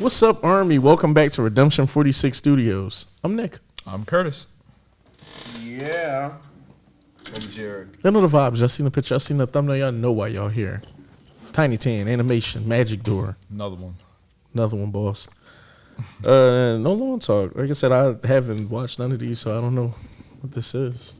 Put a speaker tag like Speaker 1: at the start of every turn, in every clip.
Speaker 1: What's up, Army? Welcome back to Redemption 46 Studios. I'm Nick.
Speaker 2: I'm Curtis.
Speaker 3: Yeah. I'm Jared.
Speaker 1: Y'all know the vibes. Y'all seen the picture. Y'all seen the thumbnail. Y'all know why y'all here. TinyTAN, animation, magic door.
Speaker 2: Another one.
Speaker 1: Another one, boss. No long talk. Like I said, I haven't watched none of these, so I don't know what this is.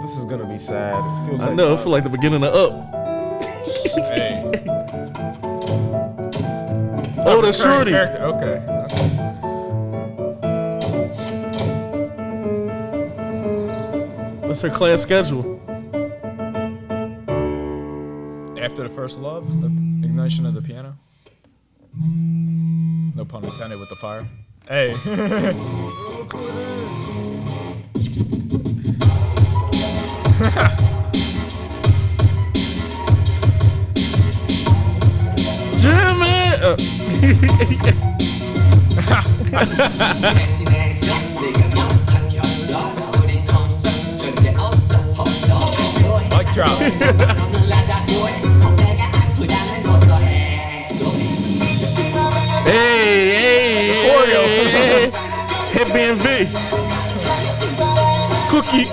Speaker 3: This is gonna be sad. It feels
Speaker 1: I know. I feel like the beginning of Up.
Speaker 2: Hey.
Speaker 1: Oh, that's Shorty.
Speaker 2: Okay.
Speaker 1: That's her class schedule.
Speaker 2: After the first love, the ignition of the piano. No pun intended with the fire. Hey.
Speaker 3: Look who it is.
Speaker 1: Jimmy!
Speaker 2: Mic drop.
Speaker 1: Hey! Hit BNV. Cookie.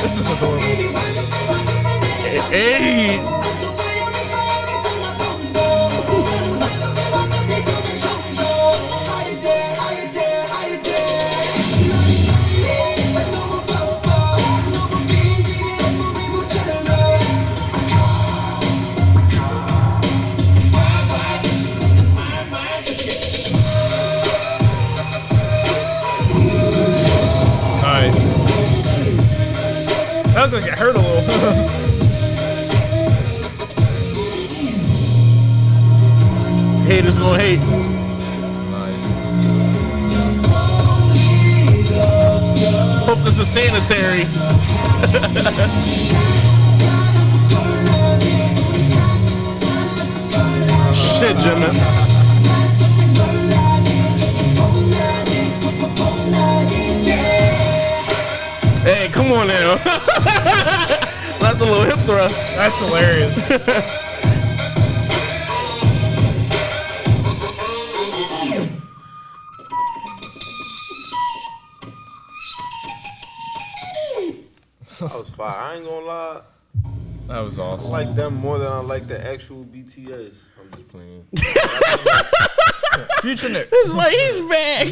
Speaker 2: This is adorable.
Speaker 1: Hey!
Speaker 2: Nice. That looks like it hurt a little.
Speaker 1: Haters gonna hate.
Speaker 2: Nice.
Speaker 1: Hope this is sanitary. Shit, Jimmy. Hey, come on now. Not the little hip thrust.
Speaker 2: That's hilarious.
Speaker 3: That was fire. I ain't gonna lie.
Speaker 2: That was
Speaker 3: I
Speaker 2: awesome.
Speaker 3: like them more than I like the actual BTS. I'm just playing.
Speaker 2: Future Nick.
Speaker 1: It's like he's back.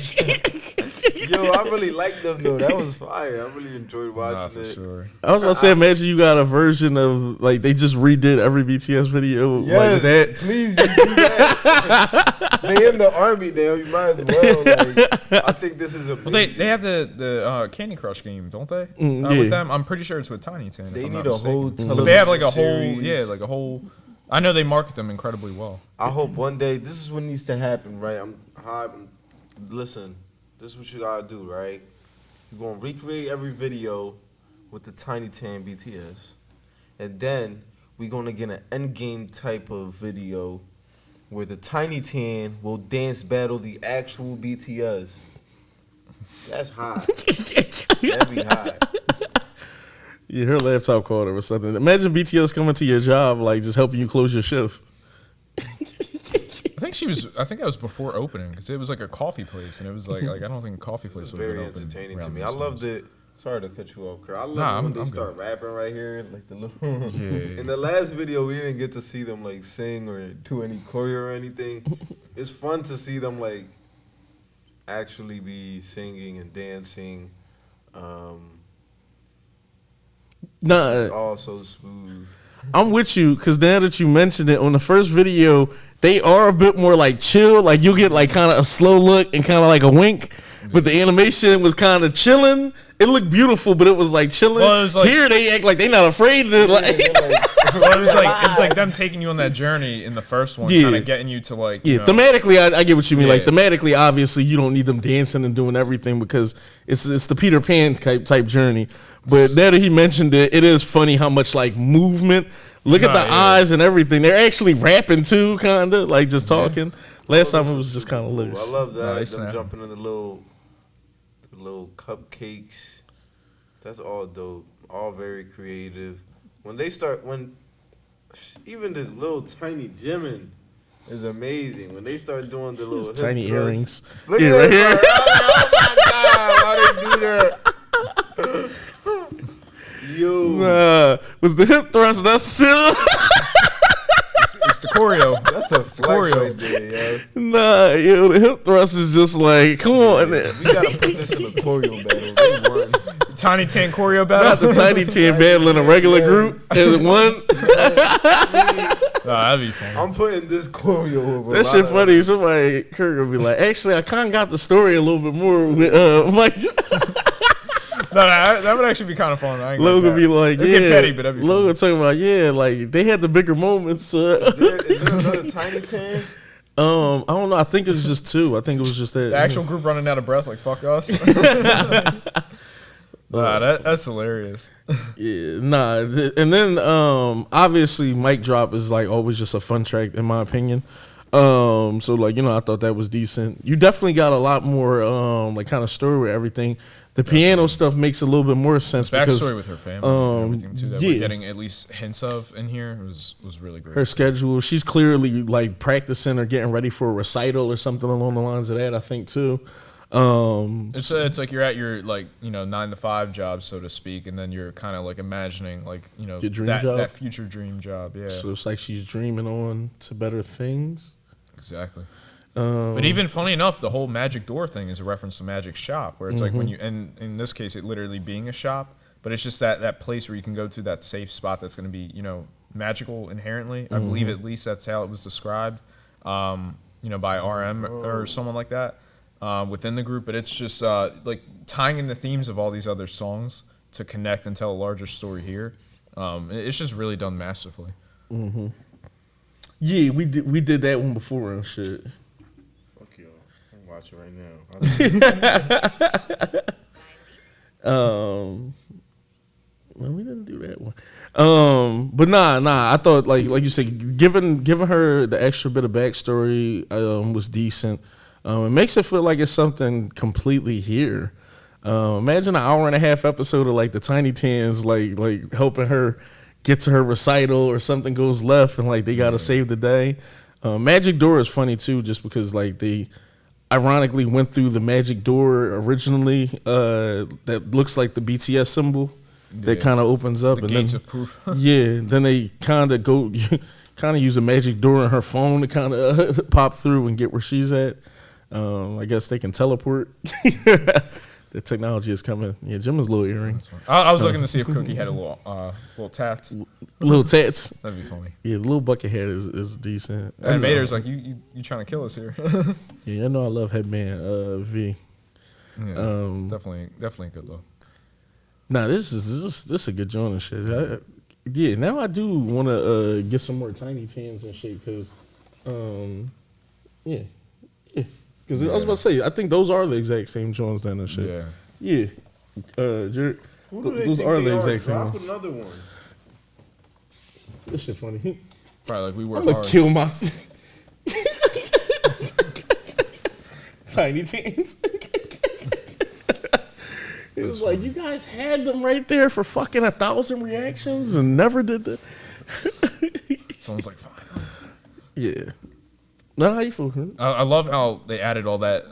Speaker 3: Yo, I really like them though. That was fire. I really enjoyed watching
Speaker 2: Nah, for
Speaker 3: it.
Speaker 2: sure.
Speaker 1: I was about to say, imagine you got a version of, like, they just redid every BTS video like
Speaker 3: Yes,
Speaker 1: that.
Speaker 3: please just do that. They in the army now. You might as well. Like, I think this is amazing.
Speaker 2: Well, they have the Candy Crush game, don't they?
Speaker 1: Yeah.
Speaker 2: With them, I'm pretty sure it's with TinyTAN.
Speaker 3: They
Speaker 2: if I'm
Speaker 3: need
Speaker 2: not
Speaker 3: a
Speaker 2: mistaken.
Speaker 3: whole television
Speaker 2: But they have like a
Speaker 3: series.
Speaker 2: whole, I know they market them incredibly well.
Speaker 3: I hope one day this is what needs to happen, right? Listen, this is what you gotta do, right? You're gonna recreate every video with the TinyTAN BTS, and then we're gonna get an endgame type of video where the TinyTAN will dance battle the actual BTS. That's hot. That'd be hot.
Speaker 1: Yeah, her laptop called her or something. Imagine BTS coming to your job, like, just helping you close your shift.
Speaker 2: I think that was before opening because it was like a coffee place, and it was like I don't think a coffee place would have
Speaker 3: Very
Speaker 2: been open.
Speaker 3: entertaining to
Speaker 2: around
Speaker 3: me. I
Speaker 2: those
Speaker 3: loved
Speaker 2: times.
Speaker 3: it. Sorry to cut you off, Kurt. I love
Speaker 2: Nah,
Speaker 3: it when
Speaker 2: I'm
Speaker 3: they
Speaker 2: good.
Speaker 3: start rapping right here, like the little.
Speaker 2: Yeah.
Speaker 3: In the last video, we didn't get to see them like sing or do any choreo or anything. It's fun to see them like actually be singing and dancing. It's all so smooth.
Speaker 1: I'm with you, because now that you mentioned it, on the first video, they are a bit more like chill. Like, you'll get like kind of a slow look and kind of like a wink. But the animation was kind of chilling. It looked beautiful, but it was like chilling.
Speaker 2: Well, it was like-
Speaker 1: Here they act like they not afraid to like.
Speaker 2: Well, it was like them taking you on that journey in the first one,
Speaker 1: Yeah.
Speaker 2: kind of getting you to like.
Speaker 1: Yeah,
Speaker 2: you know,
Speaker 1: thematically, I get what you mean.
Speaker 2: Yeah.
Speaker 1: Like, thematically, obviously, you don't need them dancing and doing everything because it's the Peter Pan type journey. But now that he mentioned it, it is funny how much like movement. Look at the eyes and everything. They're actually rapping too, kind of like just talking. Last time it was just kind of
Speaker 3: cool.
Speaker 1: loose.
Speaker 3: I love that.
Speaker 2: they
Speaker 3: Them
Speaker 2: snap.
Speaker 3: jumping in the little cupcakes. That's all dope. All very creative. When even the little tiny Jimin is amazing. When they start doing the little hip
Speaker 1: Tiny
Speaker 3: thrust.
Speaker 1: earrings.
Speaker 3: Look
Speaker 1: Yeah,
Speaker 3: at
Speaker 1: right
Speaker 3: that,
Speaker 1: here.
Speaker 3: bro. Oh my god, why they do that? Yo,
Speaker 1: Was the hip thrust necessary?
Speaker 2: It's the choreo.
Speaker 3: that's a flex
Speaker 2: choreo.
Speaker 3: right there, yo.
Speaker 1: Nah, yo, the hip thrust is just like, come on.
Speaker 3: We gotta put this in a choreo battle. They won.
Speaker 2: TinyTAN choreo battle.
Speaker 1: Not the TinyTAN battling a regular group as one.
Speaker 2: That'd be fun.
Speaker 3: I'm putting this choreo over.
Speaker 1: That shit funny. Somebody, Kirk will be like, actually, I kind of got the story a little bit more with Mike.
Speaker 2: No, that would actually be kind of fun.
Speaker 1: Logan be like,
Speaker 2: It'd
Speaker 1: yeah.
Speaker 2: get petty, but that'd be
Speaker 1: Logan talking about, yeah, like they had the bigger moments.
Speaker 3: Is there another Tiny Tan?
Speaker 1: I don't know. I think it was just two. I think it was just that.
Speaker 2: The actual group running out of breath, like fuck us. Nah, that's hilarious.
Speaker 1: Yeah, nah. And then obviously Mic Drop is like always just a fun track in my opinion. So like, you know, I thought that was decent. You definitely got a lot more like kind of story with everything. The piano stuff makes a little bit more sense because
Speaker 2: Backstory with her family and everything too that
Speaker 1: yeah.
Speaker 2: we're getting at least hints of in here was really great.
Speaker 1: her schedule, she's clearly like practicing or getting ready for a recital or something along the lines of that, I think too.
Speaker 2: It's like you're at your like 9 to 5 job, so to speak, and then you're kind of like imagining like
Speaker 1: Your dream job?
Speaker 2: that future dream job. Yeah,
Speaker 1: So it's like she's dreaming on to better things.
Speaker 2: exactly. But even funny enough, the whole magic door thing is a reference to Magic Shop, where it's like when you, and in this case, it literally being a shop, but it's just that place where you can go to that safe spot that's going to be, magical inherently. I believe at least that's how it was described, by RM or someone like that within the group. But it's just like tying in the themes of all these other songs to connect and tell a larger story here. It's just really done masterfully.
Speaker 1: Yeah, we did that one before and shit.
Speaker 3: Fuck y'all. I'm watching right now.
Speaker 1: No, we didn't do that one. But nah. I thought like you said, giving her the extra bit of backstory was decent. It makes it feel like it's something completely here. Imagine an hour and a half episode of like the Tiny Tans like helping her get to her recital or something goes left and like they gotta save the day. Magic Door is funny too, just because like they ironically went through the magic door originally that looks like the BTS symbol that kind of opens up
Speaker 2: The
Speaker 1: and
Speaker 2: gates
Speaker 1: then
Speaker 2: of proof.
Speaker 1: yeah, then they kind of use a magic door on her phone to kind of pop through and get where she's at. I guess they can teleport. The technology is coming. Yeah, Jim has little earrings,
Speaker 2: I was looking to see if Cookie had a little tats.
Speaker 1: little tats.
Speaker 2: That'd be funny.
Speaker 1: Yeah, the little bucket head is decent.
Speaker 2: And Mater's like, you trying to kill us here?
Speaker 1: Yeah, I know I love Headband V.
Speaker 2: Yeah, definitely good though.
Speaker 1: Nah, this is a good joint and shit. Yeah, now I do want to get some more Tiny Tans and shit because, yeah. Because I was about to say, I think those are the exact same joints then and shit.
Speaker 2: Yeah.
Speaker 1: Jared,
Speaker 3: Who do they
Speaker 1: those
Speaker 3: think
Speaker 1: are
Speaker 3: they
Speaker 1: the
Speaker 3: are?
Speaker 1: exact same
Speaker 3: Drop
Speaker 1: ones.
Speaker 3: another one.
Speaker 1: This shit funny.
Speaker 2: Probably like we work
Speaker 1: I'm gonna
Speaker 2: hard.
Speaker 1: kill my Tiny Tans. It was like, you guys had them right there for fucking 1,000 reactions and never did that.
Speaker 2: Someone's like, fine.
Speaker 1: Yeah. No, how you feel?
Speaker 2: I love how they added all that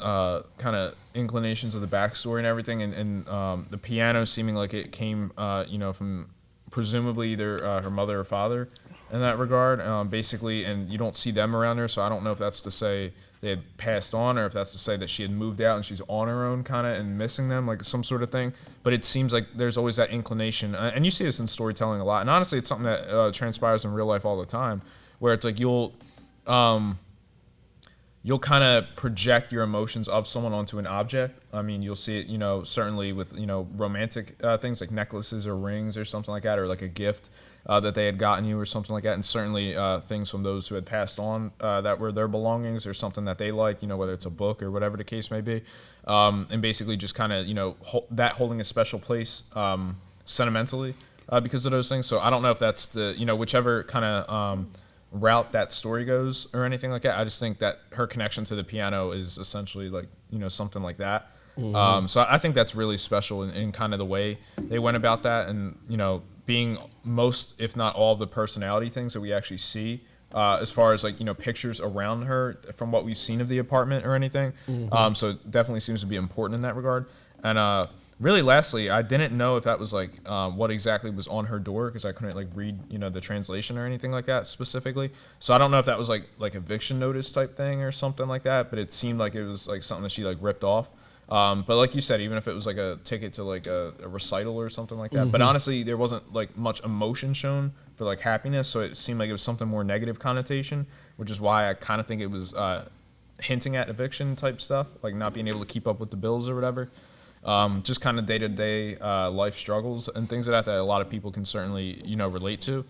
Speaker 2: kind of inclinations of the backstory and everything, and the piano seeming like it came, from presumably either her mother or father in that regard, basically, and you don't see them around her, so I don't know if that's to say they had passed on or if that's to say that she had moved out and she's on her own kind of and missing them, like some sort of thing. But it seems like there's always that inclination, and you see this in storytelling a lot, and honestly, it's something that transpires in real life all the time, where it's like you'll kind of project your emotions of someone onto an object. I mean, you'll see it, certainly with, romantic things like necklaces or rings or something like that, or like a gift that they had gotten you or something like that. And certainly things from those who had passed on that were their belongings or something that they liked, whether it's a book or whatever the case may be. And basically just kind of, that holding a special place sentimentally because of those things. So I don't know if that's the, whichever kind of route that story goes or anything like that. I just think that her connection to the piano is essentially like, you know, something like that. So I think that's really special in kind of the way they went about that, and, you know, being most, if not all, of the personality things that we actually see, as far as like, you know, pictures around her from what we've seen of the apartment or anything. So it definitely seems to be important in that regard. And really, lastly, I didn't know if that was like what exactly was on her door, because I couldn't like read, you know, the translation or anything like that specifically. So I don't know if that was like eviction notice type thing or something like that, but it seemed like it was like something that she like ripped off. But like you said, even if it was like a ticket to like a recital or something like that, but honestly, there wasn't like much emotion shown for like happiness, so it seemed like it was something more negative connotation, which is why I kind of think it was hinting at eviction type stuff, like not being able to keep up with the bills or whatever. Just kind of day-to-day life struggles and things like that a lot of people can certainly, you know, relate to.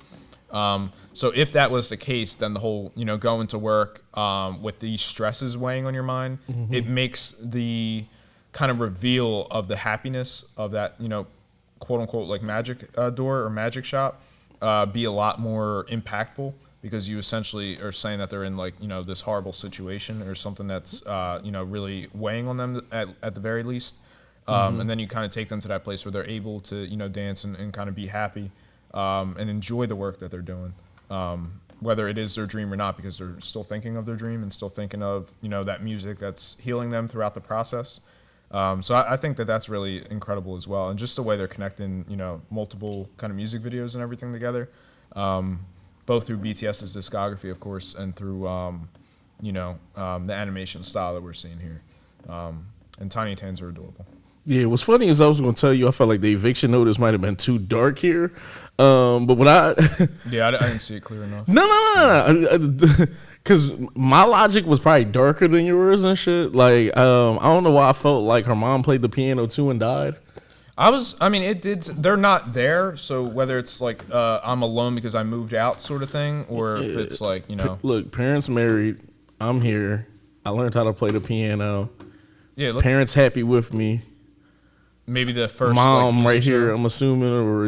Speaker 2: So if that was the case, then the whole, you know, going to work with these stresses weighing on your mind, it makes the kind of reveal of the happiness of that, you know, quote unquote, like magic door or magic shop be a lot more impactful, because you essentially are saying that they're in like, you know, this horrible situation or something that's, you know, really weighing on them at the very least. And then you kind of take them to that place where they're able to, you know, dance and kind of be happy and enjoy the work that they're doing, whether it is their dream or not, because they're still thinking of their dream and still thinking of, you know, that music that's healing them throughout the process. So I think that that's really incredible as well. And just the way they're connecting, you know, multiple kind of music videos and everything together, both through BTS's discography, of course, and through, you know, the animation style that we're seeing here. And TinyTANs are adorable.
Speaker 1: Yeah, what's funny is I was going to tell you, I felt like the eviction notice might have been too dark here. But when I...
Speaker 2: yeah, I didn't see it clear enough.
Speaker 1: No. Because my logic was probably darker than yours and shit. Like, I don't know why I felt like her mom played the piano too and died.
Speaker 2: I mean, it did. They're not there, so whether it's like I'm alone because I moved out sort of thing, or if it's like, you know.
Speaker 1: Look, parents married. I'm here. I learned how to play the piano.
Speaker 2: Yeah, look,
Speaker 1: parents happy with me.
Speaker 2: Maybe the first
Speaker 1: mom
Speaker 2: like,
Speaker 1: right here, I'm assuming, or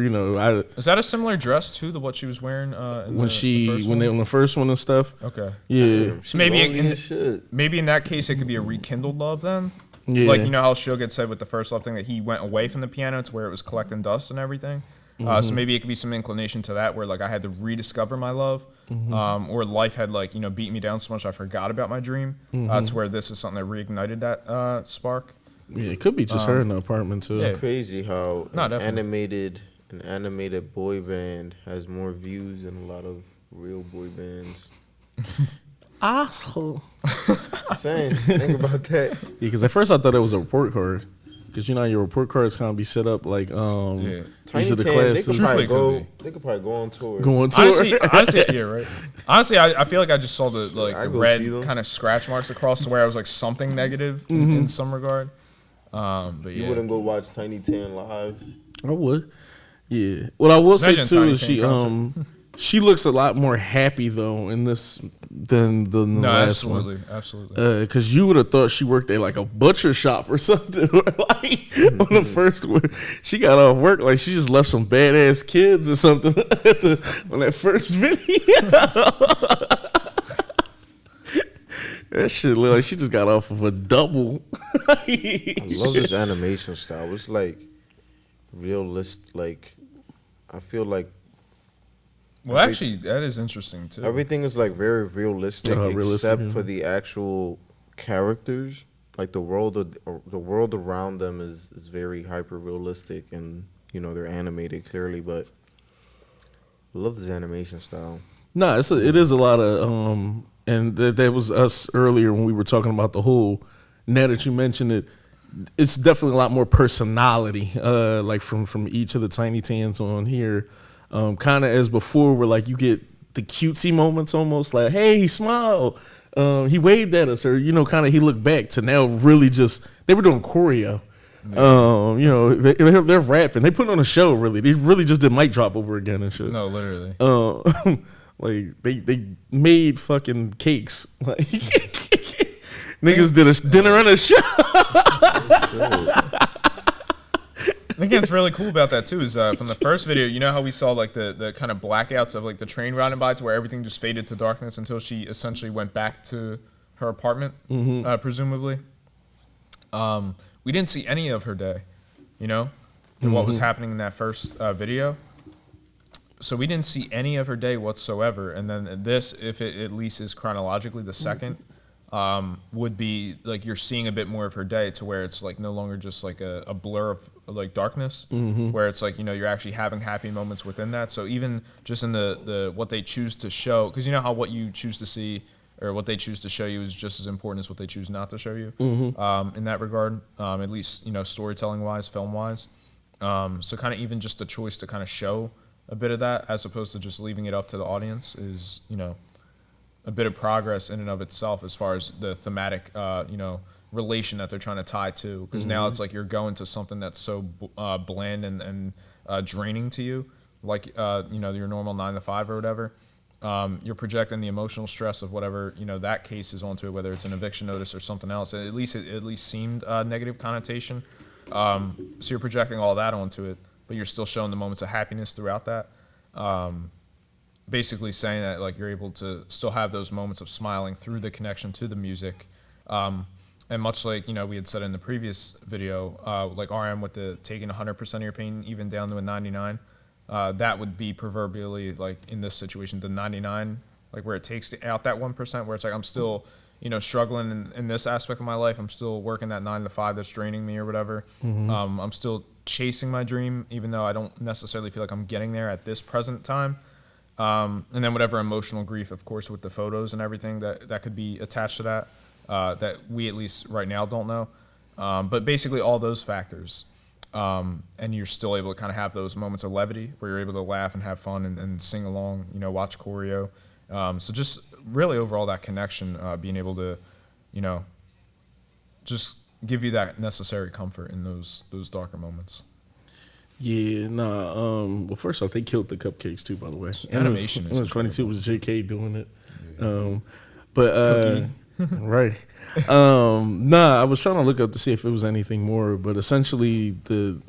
Speaker 1: you know,
Speaker 2: is that a similar dress too to what she was wearing
Speaker 1: on the first one and stuff?
Speaker 2: Okay,
Speaker 1: yeah.
Speaker 3: Damn,
Speaker 2: so maybe in that case it could be a rekindled love then.
Speaker 1: Yeah,
Speaker 2: like, you know how Suge had said with the first love thing that he went away from the piano to where it was collecting dust and everything. So maybe it could be some inclination to that, where like I had to rediscover my love, or life had like, you know, beat me down so much I forgot about my dream, to where this is something that reignited that spark.
Speaker 1: Yeah, it could be just her in the apartment too.
Speaker 3: It's crazy how an
Speaker 2: definitely.
Speaker 3: animated boy band has more views than a lot of real boy bands.
Speaker 1: Asshole.
Speaker 3: Saying, think about that.
Speaker 1: Yeah, because at first I thought it was a report card. Because you know your report cards kind of be set up like these are the classes.
Speaker 3: They could probably go on tour.
Speaker 2: Honestly, yeah, right. Honestly, I feel like I just saw the red kind of scratch marks across to where I was like something negative in some regard. But yeah.
Speaker 3: You wouldn't go watch TinyTAN live?
Speaker 1: I would. Yeah. What I will say too is she looks a lot more happy though in this than the last one.
Speaker 2: Absolutely.
Speaker 1: Because you would have thought she worked at like a butcher shop or something. Or like on the first one, she got off work like she just left some badass kids or something on that first video. That shit look like she just got off of a double.
Speaker 3: I love this animation style. It's like realistic. Like, I feel like.
Speaker 2: Well, actually, that is interesting too.
Speaker 3: Everything is like very realistic, except for the actual characters. Like the world around them is very hyper realistic, and you know they're animated clearly. But I love this animation style.
Speaker 1: No, it is a lot of and that was us earlier when we were talking about the whole. Now that you mentioned it, it's definitely a lot more personality, like from each of the TinyTANs on here. Kind of as before, where like you get the cutesy moments, almost like, hey, he smiled, he waved at us, or you know, kind of he looked back. To now, really just they were doing choreo. Yeah. You know, they're rapping. They put on a show. Really, they really just did mic drop over again and shit.
Speaker 2: No, literally.
Speaker 1: Like they made fucking cakes. Like niggas did a dinner and a show.
Speaker 2: The gets really cool about that too is from the first video, you know how we saw like the kind of blackouts of like the train riding by to where everything just faded to darkness until she essentially went back to her apartment, presumably. We didn't see any of her day, you know, and what was happening in that first video. So we didn't see any of her day whatsoever. And then this, if it at least is chronologically the second, would be like you're seeing a bit more of her day to where it's like no longer just like a blur of like darkness, where it's like, you know, you're actually having happy moments within that. So even just in the what they choose to show, because you know how what you choose to see or what they choose to show you is just as important as what they choose not to show you, in that regard, at least, you know, storytelling wise, film wise. So kind of even just the choice to kind of show a bit of that as opposed to just leaving it up to the audience is, you know, a bit of progress in and of itself as far as the thematic, you know, relation that they're trying to tie to. Because now it's like you're going to something that's so bland and draining to you, like, you know, your normal 9 to 5 or whatever. You're projecting the emotional stress of whatever, you know, that case is onto it, whether it's an eviction notice or something else. At least it at least seemed negative connotation. So you're projecting all that onto it, but you're still showing the moments of happiness throughout that. Basically saying that like you're able to still have those moments of smiling through the connection to the music. And much like, you know, we had said in the previous video, like RM with the taking 100% of your pain even down to a 99, that would be proverbially like in this situation, the 99, like where it takes out that 1%, where it's like I'm still, you know, struggling in this aspect of my life. I'm still working that 9 to 5 that's draining me or whatever. I'm still chasing my dream, even though I don't necessarily feel like I'm getting there at this present time. And then whatever emotional grief, of course, with the photos and everything that could be attached to that, that we at least right now don't know. But basically all those factors. And you're still able to kind of have those moments of levity where you're able to laugh and have fun and sing along, you know, watch choreo. So just really overall that connection, being able to, you know, just give you that necessary comfort in those darker moments.
Speaker 1: Yeah, nah. Well, first off, they killed the cupcakes too. By the way,
Speaker 2: Animation
Speaker 1: it was funny too. It was JK doing it. But right. Nah, I was trying to look up to see if it was anything more, but essentially the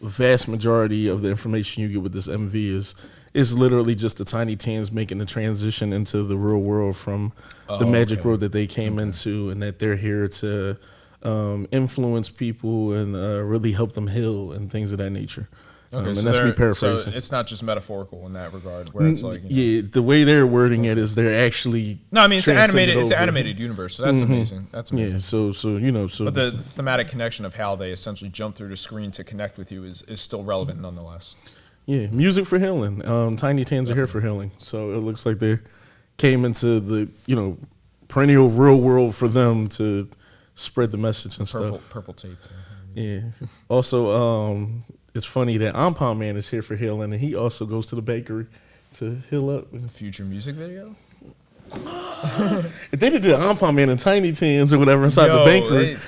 Speaker 1: vast majority of the information you get with this MV is literally just the TinyTANs making the transition into the real world from the magic world that they came into, and that they're here to influence people and really help them heal and things of that nature.
Speaker 2: Okay,
Speaker 1: and
Speaker 2: so
Speaker 1: that's me paraphrasing.
Speaker 2: So it's not just metaphorical in that regard, where it's like, you know,
Speaker 1: yeah, the way they're wording it is they're actually
Speaker 2: no, I mean it's
Speaker 1: transcended
Speaker 2: an
Speaker 1: over.
Speaker 2: animated universe, so that's amazing. That's amazing.
Speaker 1: Yeah, so you know, so
Speaker 2: But the thematic connection of how they essentially jump through the screen to connect with you is still relevant nonetheless.
Speaker 1: yeah, music for healing. TinyTANs are here for healing, so it looks like they came into the, you know, perennial real world for them to spread the message and stuff.
Speaker 2: Purple tape.
Speaker 1: Yeah. Also, it's funny that Ampon Man is here for healing, and he also goes to the bakery to heal up.
Speaker 2: Future music video?
Speaker 1: If they did the Ampon Man and TinyTANs or whatever inside the bakery,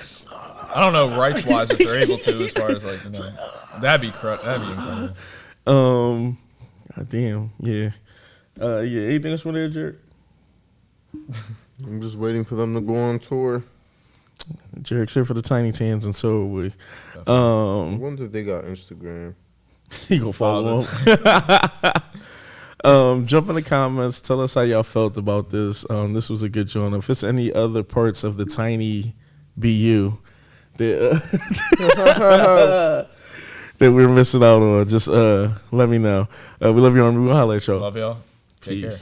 Speaker 2: I don't know rights wise if they're able to, as far as like, you know, that'd be incredible.
Speaker 1: God damn, yeah, yeah. Anything else from there, Jared?
Speaker 3: I'm just waiting for them to go on tour.
Speaker 1: Jarek's here for the TinyTANs, and so are we.
Speaker 3: I wonder if they got Instagram.
Speaker 1: He gonna follow them. Jump in the comments. Tell us how y'all felt about this. This was a good joint. If it's any other parts of the Tiny BU that we're missing out on, just let me know. We love y'all. We'll holler at y'all.
Speaker 2: Love y'all. Take care.